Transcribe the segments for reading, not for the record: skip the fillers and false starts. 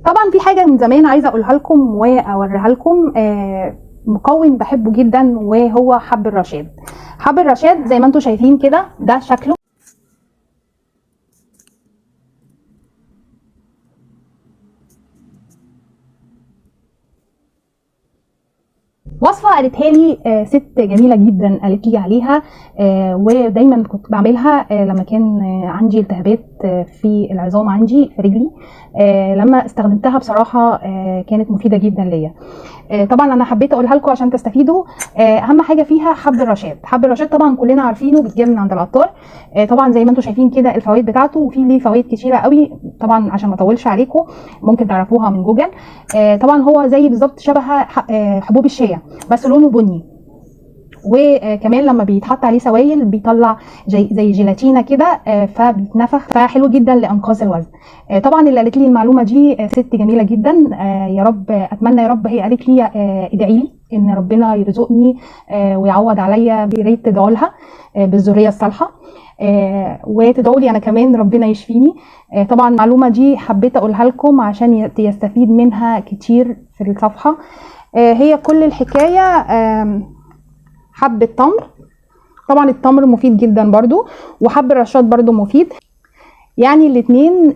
طبعا في حاجه من زمان عايزه اقولها لكم واوريها لكم، مكون بحبه جدا وهو حب الرشاد. حب الرشاد زي ما انتم شايفين كده، ده شكله. وصفه قالتها لي ست جميله جدا، قالت لي عليها، ودايما كنت بعملها لما كان عندي التهابات في العظام عندي في رجلي. لما استخدمتها بصراحه كانت مفيده جدا ليا. طبعا انا حبيت اقولها لكم عشان تستفيدوا. اهم حاجه فيها حب الرشاد. حب الرشاد طبعا كلنا عارفينه، بيتجاب من عند العطار. طبعا زي ما انتم شايفين كده الفوائد بتاعته، وفي ليه فوائد كتيره قوي. طبعا عشان ما اطولش عليكم ممكن تعرفوها من جوجل. طبعا هو زي بالظبط شبه حبوب الشيا بس لونه بني، وكمان لما بيتحط عليه سوائل بيطلع زي جيلاتينه كده، فبيتنفخ، فحلو جدا لانقاص الوزن. طبعا اللي قالت لي المعلومه دي ست جميله جدا. يا رب اتمنى، يا رب، هي قالت لي ادعي لي ان ربنا يرزقني ويعوض عليا، بريت تدعوا لها بالذريه الصالحه، وتدعوا لي انا كمان ربنا يشفيني. طبعا المعلومه دي حبيت اقولها لكم عشان يستفيد منها كتير في الصفحه. هي كل الحكايه حب التمر. طبعا التمر مفيد جدا برضو، وحب الرشاد برضو مفيد. يعني الاتنين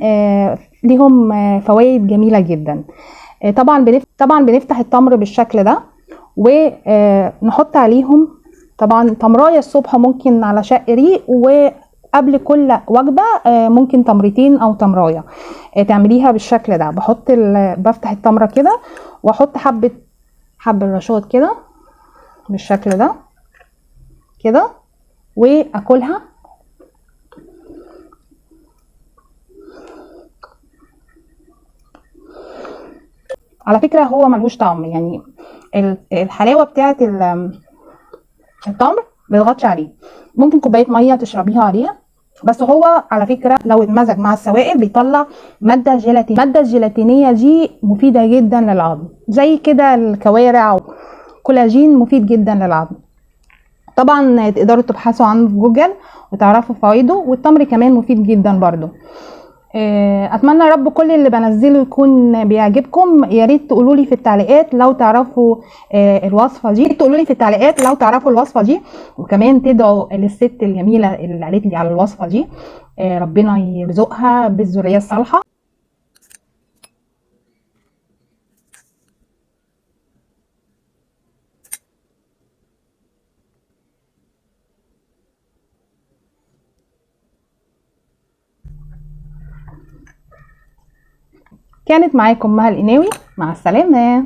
ليهم فوائد جميلة جدا. طبعا بنفتح التمر بالشكل ده، ونحط عليهم طبعا تمرايه الصبح، ممكن على شق ريق، وقبل كل وجبة ممكن تمرتين او تمرايه تعمليها بالشكل ده. بفتح التمرة كده، واحط حب الرشاد كده بالشكل ده كده، واكلها. على فكره هو ملوش طعم، يعني الحلاوه بتاعه التمر ما بيضغطش عليه. ممكن كوبايه ميه تشربيها عليها، بس هو على فكره لو اتمزج مع السوائل بيطلع ماده جيلاتين. الماده الجيلاتينيه دي مفيده جدا للعظم، زي كده الكوارع كولاجين، مفيد جدا للعظم. طبعا تقدروا تبحثوا عنه في جوجل وتعرفوا فوائده، والتمر كمان مفيد جدا برضو. اتمنى يا رب كل اللي بنزله يكون بيعجبكم. يا ريت تقولوا لي في التعليقات لو تعرفوا الوصفه دي، وكمان تدعوا للست الجميله اللي قالت لي على الوصفه دي، ربنا يرزقها بالذريه الصالحه. كانت معاكم مها القناوي، مع السلامه.